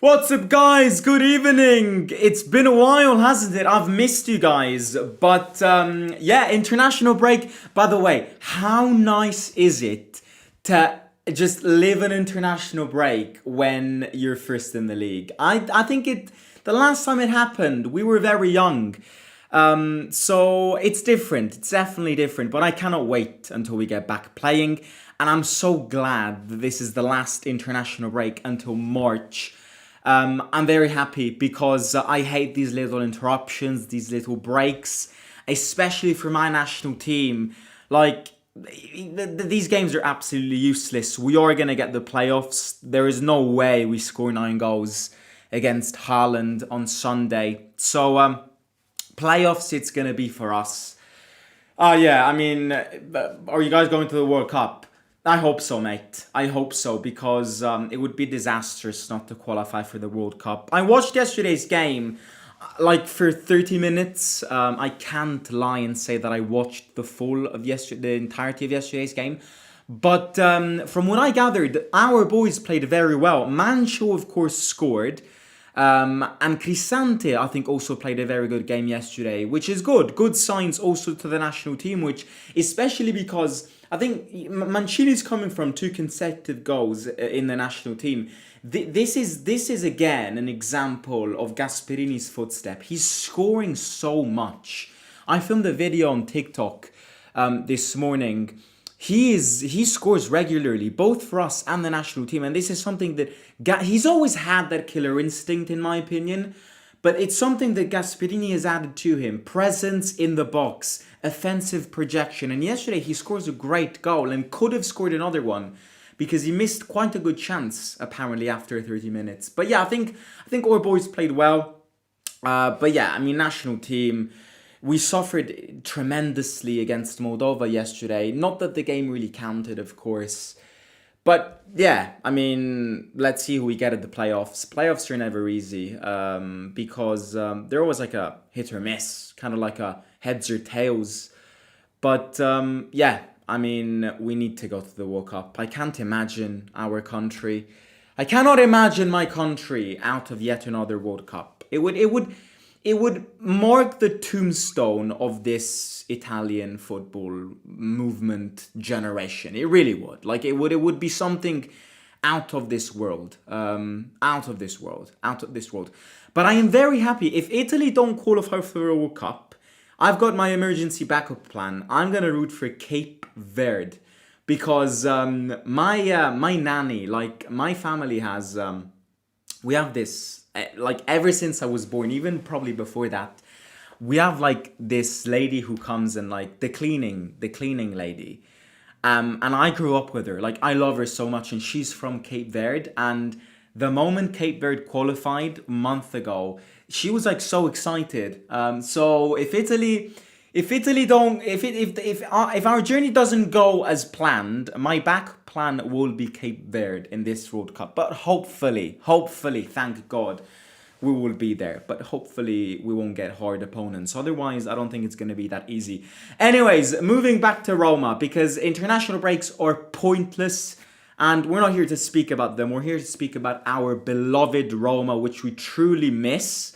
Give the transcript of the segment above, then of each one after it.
What's up, guys? Good evening. It's been a while, hasn't it? I've missed you guys. But yeah, international break. By the way, how nice is it to just live an international break when you're first in the league? I think the last time it happened, we were very young. So it's different. It's definitely different. But I cannot wait until we get back playing. And I'm so glad that this is the last international break until March. I'm very happy because I hate these little interruptions, these little breaks, especially for my national team. Like, these games are absolutely useless. We are going to get the playoffs. There is no way we score 9 goals against Haaland on Sunday. So, playoffs, it's going to be for us. Yeah, I mean, are you guys going to the World Cup? I hope so, mate. I hope so, because it would be disastrous not to qualify for the World Cup. I watched yesterday's game, like, for 30 minutes. I can't lie and say that I watched the entirety of yesterday's game. But from what I gathered, our boys played very well. Mancho, of course, scored. And Crisante, I think, also played a very good game yesterday, which is good. Good signs also to the national team, which, especially because I think Mancini's coming from 2 consecutive goals in the national team. This is again an example of Gasperini's footstep. He's scoring so much. I filmed a video on TikTok this morning. He scores regularly, both for us and the national team, and this is something that he's always had, that killer instinct, in my opinion. But it's something that Gasperini has added to him. Presence in the box, offensive projection. And yesterday he scores a great goal and could have scored another one because he missed quite a good chance, apparently, after 30 minutes. But yeah, I think our boys played well. But yeah, I mean, national team, we suffered tremendously against Moldova yesterday. Not that the game really counted, of course. But yeah, I mean, let's see who we get at the playoffs. Playoffs are never easy because they're always like a hit or miss, kind of like a heads or tails. But yeah, I mean, we need to go to the World Cup. I can't imagine our country. I cannot imagine my country out of yet another World Cup. It would mark the tombstone of this Italian football movement generation. It really would. Like, it would be something out of this world. Out of this world. But I am very happy. If Italy don't qualify for the World Cup, I've got my emergency backup plan. I'm gonna root for Cape Verde because my nanny, like my family has, we have this. Like, ever since I was born, even probably before that, we have like this lady who comes and, like, the cleaning lady. And I grew up with her. Like, I love her so much, and she's from Cape Verde. And the moment Cape Verde qualified a month ago, she was like so excited. So if our journey doesn't go as planned, my back plan will be Cape Verde in this World Cup. But hopefully, thank God, we will be there. But hopefully we won't get hard opponents. Otherwise, I don't think it's going to be that easy. Anyways, moving back to Roma, because international breaks are pointless. And we're not here to speak about them. We're here to speak about our beloved Roma, which we truly miss.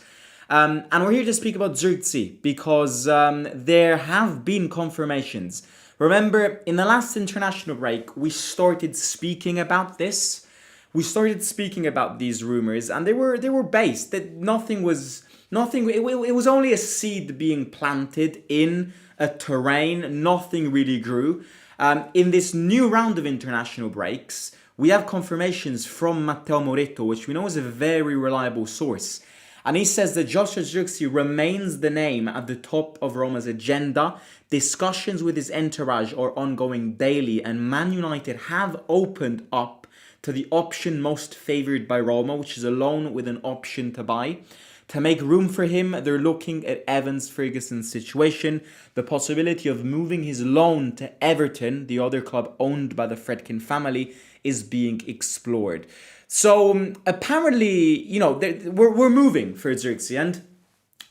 And we're here to speak about Zirkzee because there have been confirmations. Remember, in the last international break, we started speaking about this. We started speaking about these rumors, and they were based. That nothing. It was only a seed being planted in a terrain. Nothing really grew. In this new round of international breaks, we have confirmations from Matteo Moretto, which we know is a very reliable source. And he says that Joshua Zirkzee remains the name at the top of Roma's agenda. Discussions with his entourage are ongoing daily, and Man United have opened up to the option most favoured by Roma, which is a loan with an option to buy. To make room for him, they're looking at Evans Ferguson's situation. The possibility of moving his loan to Everton, the other club owned by the Fredkin family, is being explored. So apparently, you know, we're moving for Zirkzee, and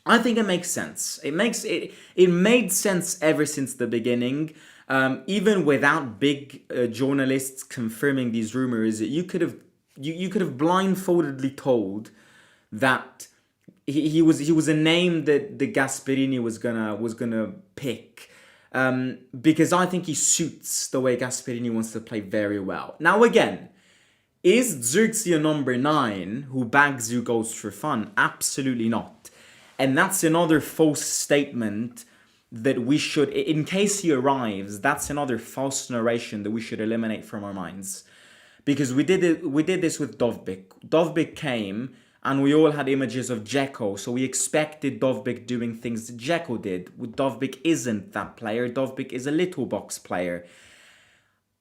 I think it makes sense. It made sense ever since the beginning. Even without big journalists confirming these rumors, you could have you could have blindfoldedly told that he was a name that the Gasperini was gonna pick. Because I think he suits the way Gasperini wants to play very well. Now again, is Zirkzee a number 9 who bags you goals for fun? Absolutely not. And that's another false statement that we should, in case he arrives, that's another false narration that we should eliminate from our minds. Because we did this with Dovbyk. Dovbyk came and we all had images of Dzeko, so we expected Dovbyk doing things that Dzeko did. Dovbyk isn't that player. Dovbyk is a little box player.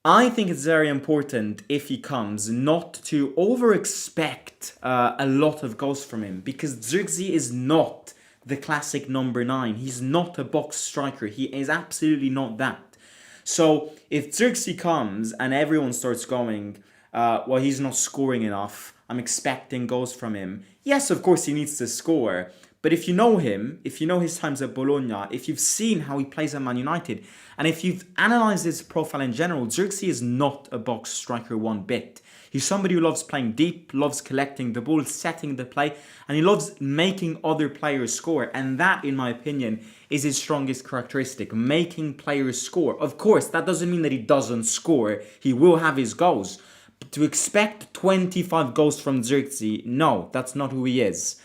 I think it's very important, if he comes, not to over-expect a lot of goals from him, because Zirkzee is not the classic number 9. He's not a box striker. He is absolutely not that. So if Zirkzee comes and everyone starts going, well, he's not scoring enough, I'm expecting goals from him. Yes, of course he needs to score. But if you know him, if you know his times at Bologna, if you've seen how he plays at Man United, and if you've analysed his profile in general, Zirkzee is not a box striker one bit. He's somebody who loves playing deep, loves collecting the ball, setting the play, and he loves making other players score. And that, in my opinion, is his strongest characteristic, making players score. Of course, that doesn't mean that he doesn't score. He will have his goals. But to expect 25 goals from Zirkzee, no, that's not who he is.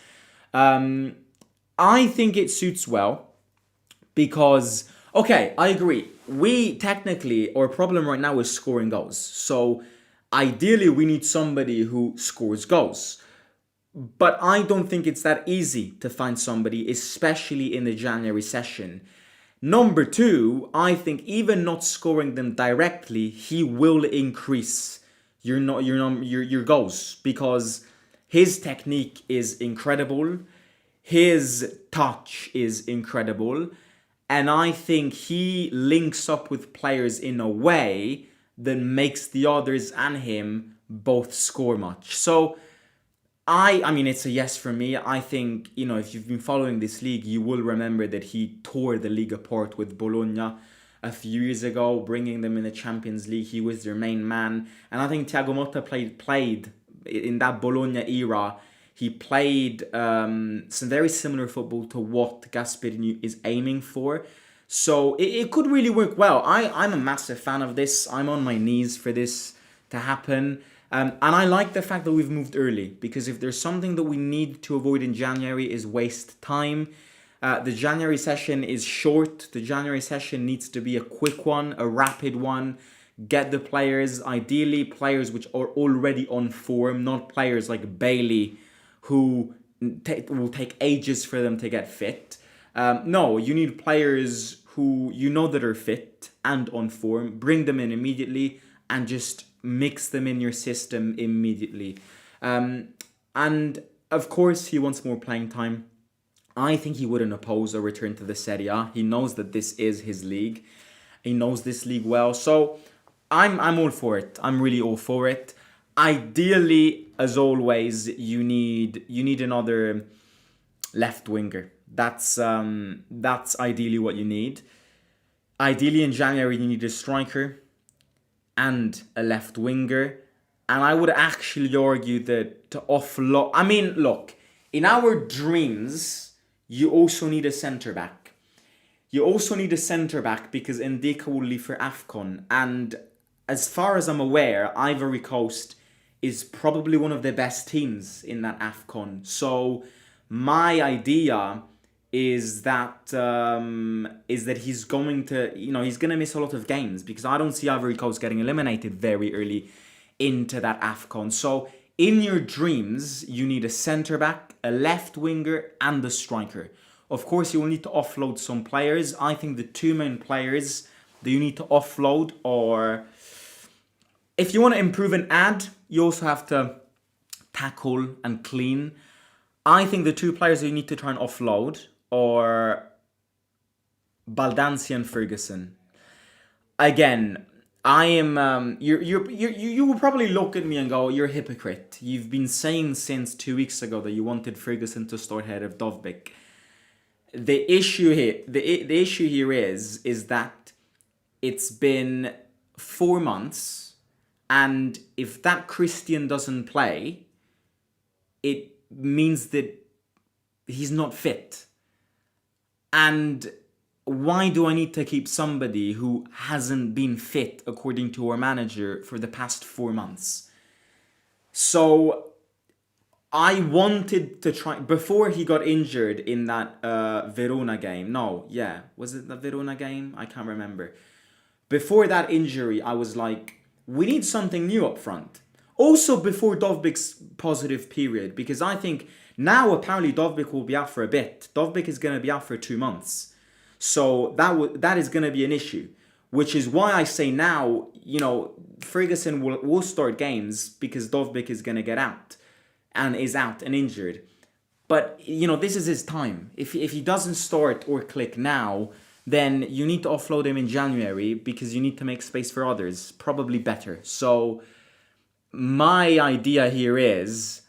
I think it suits well because, okay, I agree. Our problem right now is scoring goals. So ideally, we need somebody who scores goals. But I don't think it's that easy to find somebody, especially in the January session. Number 2, I think even not scoring them directly, he will increase your goals, because his technique is incredible. His touch is incredible. And I think he links up with players in a way that makes the others and him both score much. So, I mean, it's a yes for me. I think, if you've been following this league, you will remember that he tore the league apart with Bologna a few years ago, bringing them in the Champions League. He was their main man. And I think Thiago Motta played in that Bologna era. He played some very similar football to what Gasperini is aiming for. So it could really work well. I'm a massive fan of this. I'm on my knees for this to happen. And I like the fact that we've moved early, because if there's something that we need to avoid in January is waste time. The January session is short. The January session needs to be a quick one, a rapid one. Get the players, ideally players which are already on form, not players like Bailey, who will take ages for them to get fit. No, you need players who that are fit and on form. Bring them in immediately and just mix them in your system immediately. And of course, he wants more playing time. I think he wouldn't oppose a return to the Serie A. He knows that this is his league. He knows this league well. So I'm all for it. I'm really all for it. Ideally, as always, you need another left winger. That's ideally what you need. Ideally, in January, you need a striker and a left winger. And I would actually argue that to offload... I mean, look, in our dreams, you also need a centre-back. You also need a centre-back because Ndika will leave for AFCON. And as far as I'm aware, Ivory Coast is probably one of the best teams in that AFCON. So my idea is that he's going to, he's going to miss a lot of games, because I don't see Ivory Coast getting eliminated very early into that AFCON. So in your dreams, you need a centre-back, a left winger, and a striker. Of course, you will need to offload some players. I think the two main players that you need to offload are... If you want to improve and add, you also have to tackle and clean. I think the two players that you need to try and offload are Baldanzi and Ferguson. Again, I am. You will probably look at me and go, "You're a hypocrite. You've been saying since 2 weeks ago that you wanted Ferguson to start ahead of Dovbyk." The issue here is that it's been 4 months. And if that Christian doesn't play, it means that he's not fit. And why do I need to keep somebody who hasn't been fit, according to our manager, for the past 4 months? So I wanted to try, before he got injured in that Verona game. No, yeah. Was it the Verona game? I can't remember. Before that injury, I was like, we need something new up front. Also before Dovbik's positive period, because I think now apparently Dovbik will be out for a bit. Dovbik is going to be out for 2 months. So that is going to be an issue. Which is why I say now, Ferguson will start games because Dovbik is going to get out. And is out and injured. But, this is his time. If he doesn't start or click now, then you need to offload him in January because you need to make space for others. Probably better. So my idea here is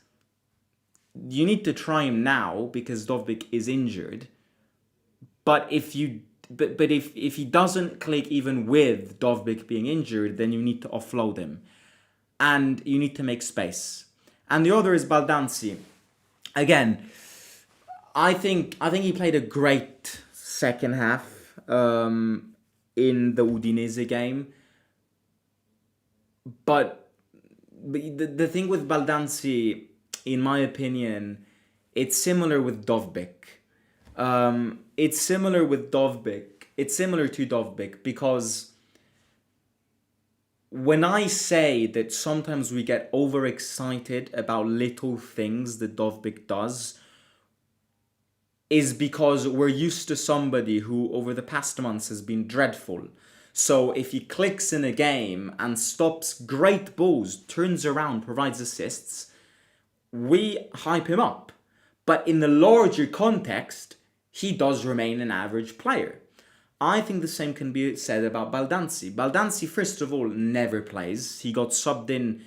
you need to try him now because Dovbik is injured. But if he doesn't click even with Dovbik being injured, then you need to offload him. And you need to make space. And the other is Baldanzi. Again, I think he played a great second half in the Udinese game. But the thing with Baldanzi, in my opinion, it's similar with Dovbik. It's similar to Dovbik because when I say that sometimes we get overexcited about little things that Dovbik does, is because we're used to somebody who over the past months has been dreadful. So if he clicks in a game and stops great balls, turns around, provides assists, we hype him up. But in the larger context, he does remain an average player. I think the same can be said about Baldanzi. Baldanzi, first of all, never plays. He got subbed in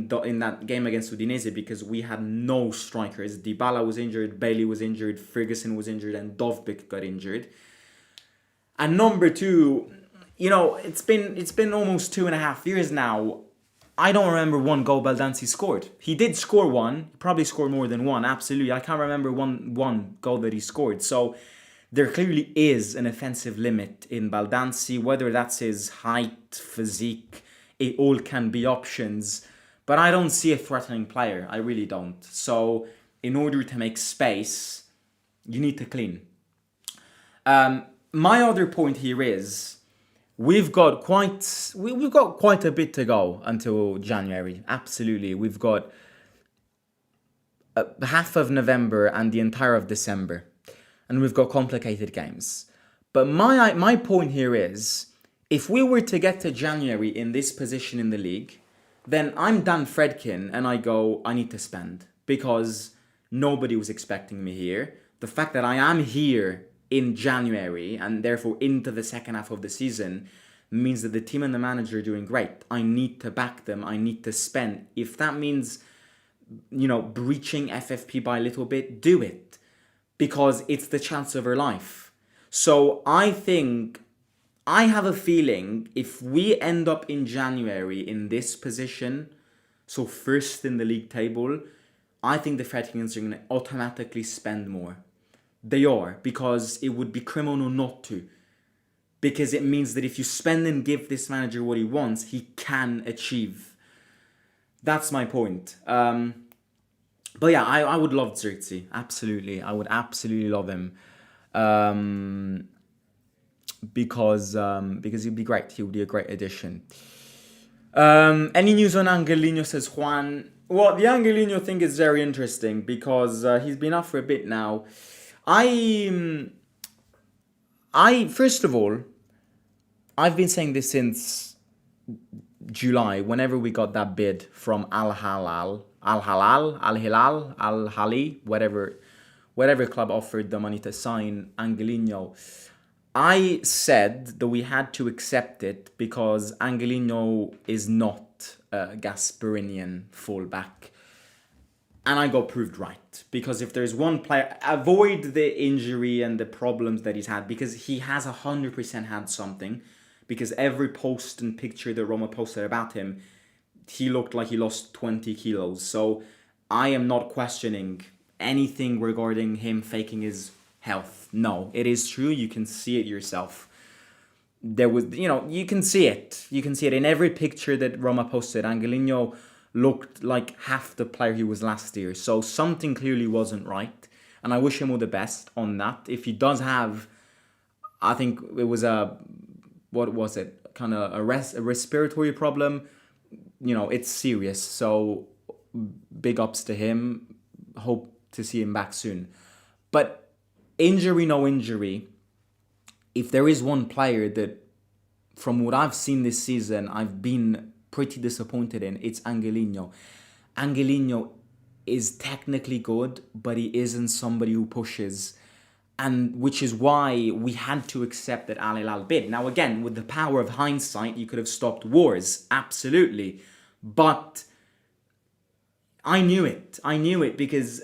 that game against Udinese because we had no strikers. Dybala was injured, Bailey was injured, Ferguson was injured, and Dovbik got injured. And number two, it's been almost 2.5 years now. I don't remember one goal Baldanzi scored. He did score one, probably scored more than one, absolutely. I can't remember one goal that he scored. So there clearly is an offensive limit in Baldanzi, whether that's his height, physique, it all can be options. But I don't see a threatening player. I really don't. So in order to make space, you need to clean. My other point here is we've got quite a bit to go until January. Absolutely. We've got half of November and the entire of December. And we've got complicated games. But my point here is, if we were to get to January in this position in the league, then I'm Dan Fredkin and I go, I need to spend. Because nobody was expecting me here. The fact that I am here in January and therefore into the second half of the season means that the team and the manager are doing great. I need to back them. I need to spend. If that means, breaching FFP by a little bit, do it. Because it's the chance of her life. So I have a feeling if we end up in January in this position, so first in the league table, I think the Fredkins are going to automatically spend more. They are, because it would be criminal not to. Because it means that if you spend and give this manager what he wants, he can achieve. That's my point. But yeah, I would love Zirkzee. Absolutely. I would absolutely love him. Because he'd be great. He would be a great addition. Any news on Angelino, says Juan? Well, the Angelino thing is very interesting because he's been out for a bit now. I first of all, I've been saying this since July, whenever we got that bid from Al Hilal, whatever club offered the money to sign Angelino. I said that we had to accept it because Angelino is not a Gasperinian fullback. And I got proved right. Because if there's one player, avoid the injury and the problems that he's had, because he has 100% had something. Because every post and picture that Roma posted about him, he looked like he lost 20 kilos. So I am not questioning anything regarding him faking his health. No, it is true. You can see it yourself. There was, you can see it. You can see it in every picture that Roma posted. Angelino looked like half the player he was last year. So something clearly wasn't right. And I wish him all the best on that. If he does have, I think it was what was it? Kind of a respiratory problem. It's serious. So big ups to him. Hope to see him back soon. But injury, no injury. If there is one player that, from what I've seen this season, I've been pretty disappointed in, it's Angelino. Angelino is technically good, but he isn't somebody who pushes. And which is why we had to accept that Al Hilal bid. Now again, with the power of hindsight, you could have stopped wars, absolutely. But I knew it. Because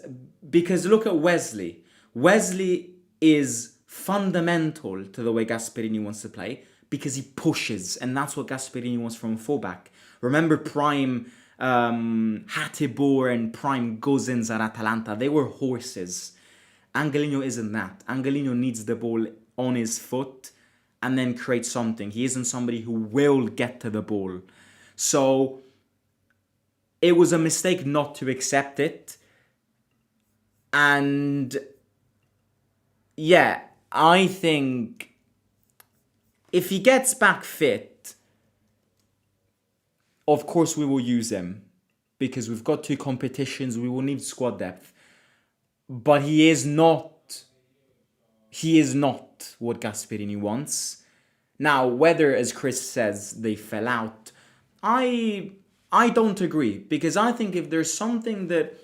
look at Wesley. Wesley is fundamental to the way Gasperini wants to play because he pushes, and that's what Gasperini wants from a fullback. Remember prime Hatibor and prime Gozens at Atalanta? They were horses. Angelino isn't that. Angelino needs the ball on his foot and then create something. He isn't somebody who will get to the ball. So it was a mistake not to accept it. And yeah, I think if he gets back fit, of course we will use him because we've got 2 competitions. We will need squad depth. But he is not what Gasperini wants. Now, whether, as Chris says, they fell out, I don't agree. Because I think if there's something that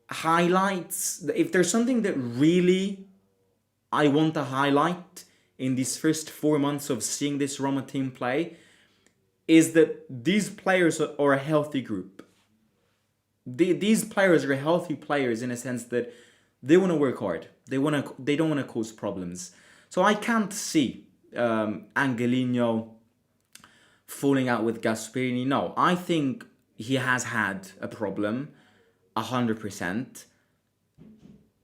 highlights, if there's something that really I want to highlight in these first 4 months of seeing this Roma team play, is that these players are a healthy group. These players are healthy players in a sense that they want to work hard. They don't want to cause problems. So I can't see Angelino falling out with Gasperini. No, I think he has had a problem, 100%.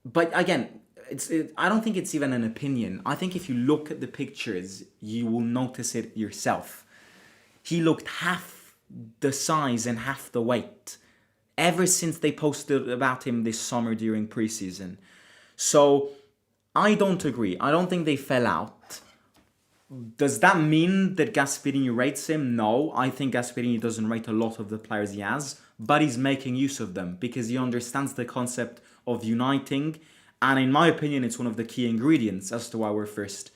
But again, I don't think it's even an opinion. I think if you look at the pictures, you will notice it yourself. He looked half the size and half the weight ever since they posted about him this summer during preseason. So I don't agree. I don't think they fell out. Does that mean that Gasperini rates him? No, I think Gasperini doesn't rate a lot of the players he has, but he's making use of them because he understands the concept of uniting. And in my opinion, it's one of the key ingredients as to why we're first.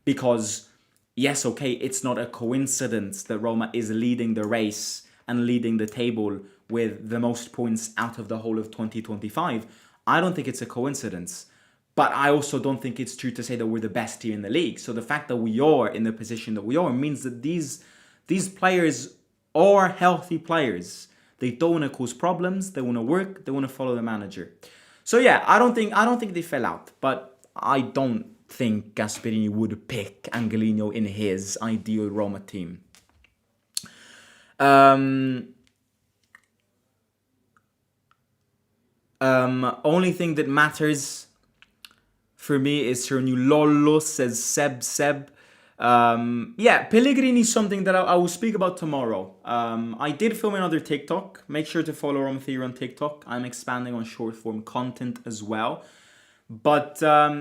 Because, yes, okay, it's not a coincidence that Roma is leading the race and leading the table with the most points out of the whole of 2025. I don't think it's a coincidence. But I also don't think it's true to say that we're the best team in the league. So the fact that we are in the position that we are means that these players are healthy players. They don't want to cause problems. They want to work. They want to follow the manager. So yeah, I don't think they fell out. But I don't think Gasperini would pick Angelino in his ideal Roma team. Only thing that matters for me is her new Lollo, says Seb. Yeah, Pellegrini is something that I will speak about tomorrow. I did film another TikTok. Make sure to follow Roma Theory on TikTok. I'm expanding on short form content as well. But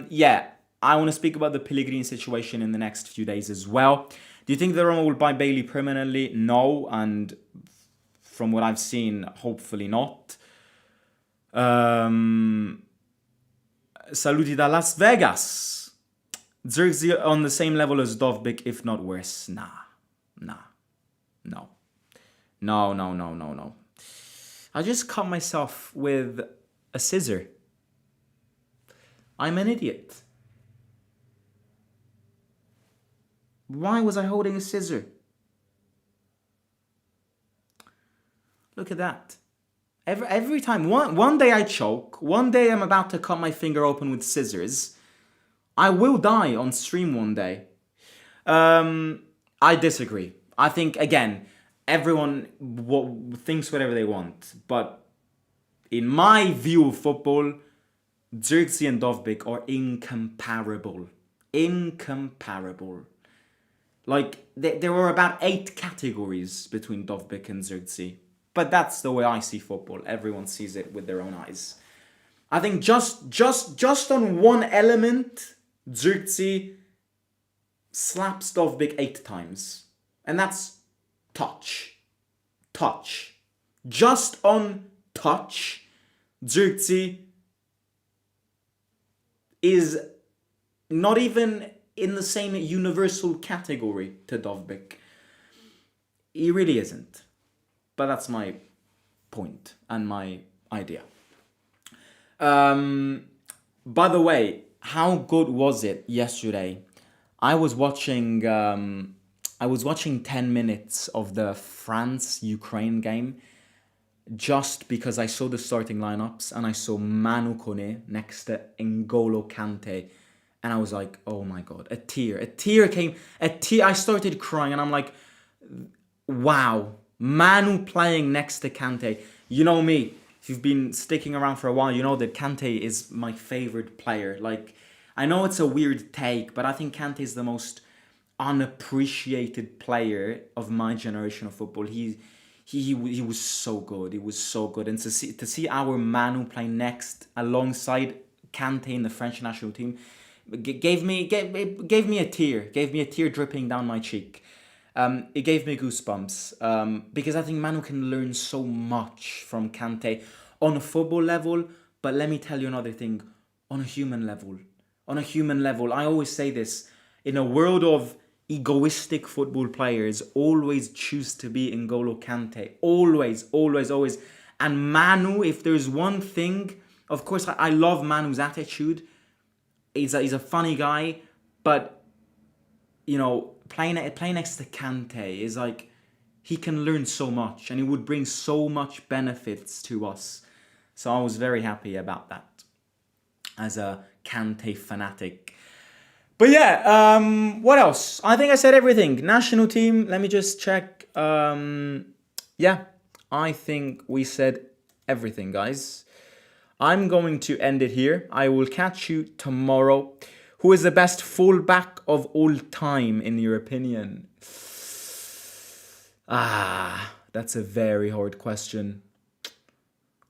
yeah, I want to speak about the Pellegrini situation in the next few days as well. Do you think that Roma will buy Bailey permanently? No, and from what I've seen, hopefully not. Saluti da Las Vegas. Zirkzee on the same level as Dovbyk, if not worse. No. I just cut myself with a scissor. I'm an idiot. Why was I holding a scissor? Look at that. Every time, one day I choke, one day I'm about to cut my finger open with scissors. I will die on stream one day. I disagree. I think, again, everyone thinks whatever they want. But in my view of football, Zirkzee and Dovbyk are incomparable. Incomparable. Like, there were about 8 categories between Dovbyk and Zirkzee. But that's the way I see football. Everyone sees it with their own eyes. I think just on one element, Zirkzee slaps Dovbyk 8 times. And that's touch. Touch. Just on touch, Zirkzee is not even in the same universal category to Dovbyk. He really isn't. But that's my point and my idea. By the way, how good was it yesterday? I was watching 10 minutes of the France-Ukraine game just because I saw the starting lineups and I saw Manu Kone next to N'Golo Kante. And I was like, oh my God, a tear came, I started crying and I'm like, wow, Manu playing next to Kante. You know me, if you've been sticking around for a while, you know that Kante is my favorite player. Like, I know it's a weird take, but I think Kante is the most unappreciated player of my generation of football. He was so good. He was so good. And to see our Manu play next alongside Kante in the French national team gave me a tear. Gave me a tear dripping down my cheek. It gave me goosebumps because I think Manu can learn so much from Kante on a football level. But let me tell you another thing, on a human level. On a human level, I always say this, in a world of egoistic football players, always choose to be N'Golo Kante. Always, always, always. And Manu, if there's one thing, of course, I love Manu's attitude. He's a funny guy, but, you know, playing next to Kante is like, he can learn so much and he would bring so much benefits to us. So I was very happy about that as a Kante fanatic. But yeah, what else? I think I said everything. National team, let me just check. Yeah, I think we said everything, guys. I'm going to end it here. I will catch you tomorrow. Who is the best fullback of all time, in your opinion? That's a very hard question.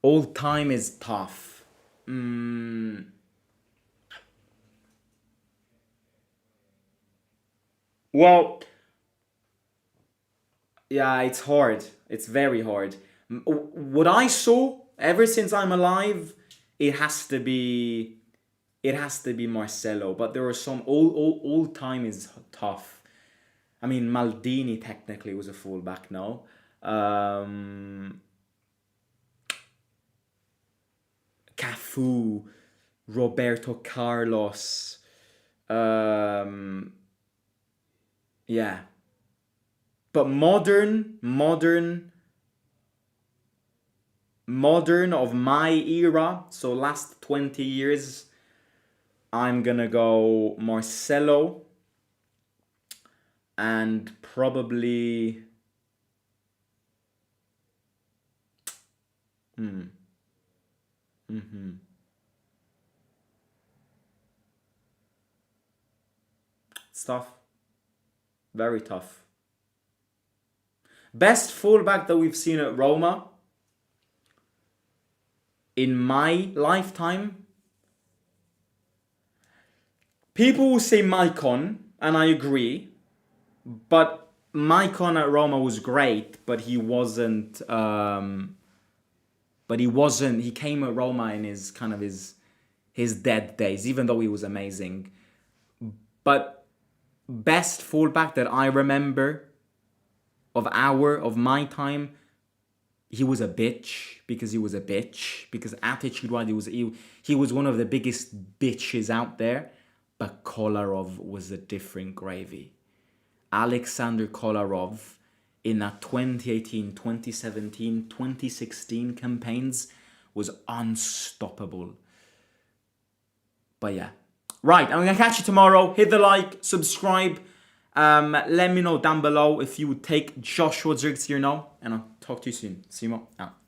All time is tough. Well, yeah, it's hard. It's very hard. What I saw ever since I'm alive, it has to be Marcelo. But there are some all time is tough. I mean, Maldini technically was a fullback now. Cafu, Roberto Carlos. Yeah. But modern of my era, so last 20 years, I'm gonna go Marcelo and probably it's tough. Very tough. Best fullback that we've seen at Roma in my lifetime. People will say Maicon, and I agree. But Maicon at Roma was great, but he wasn't. He came at Roma in his kind of his dead days, even though he was amazing. But best fullback that I remember of my time, he was a bitch because attitude-wise he was one of the biggest bitches out there. But Kolarov was a different gravy. Alexander Kolarov in that 2018, 2017, 2016 campaigns was unstoppable. But yeah. Right, I'm going to catch you tomorrow. Hit the like, subscribe, Let me know down below if you would take Joshua Zirkzee or no, and I'll talk to you soon. See you out.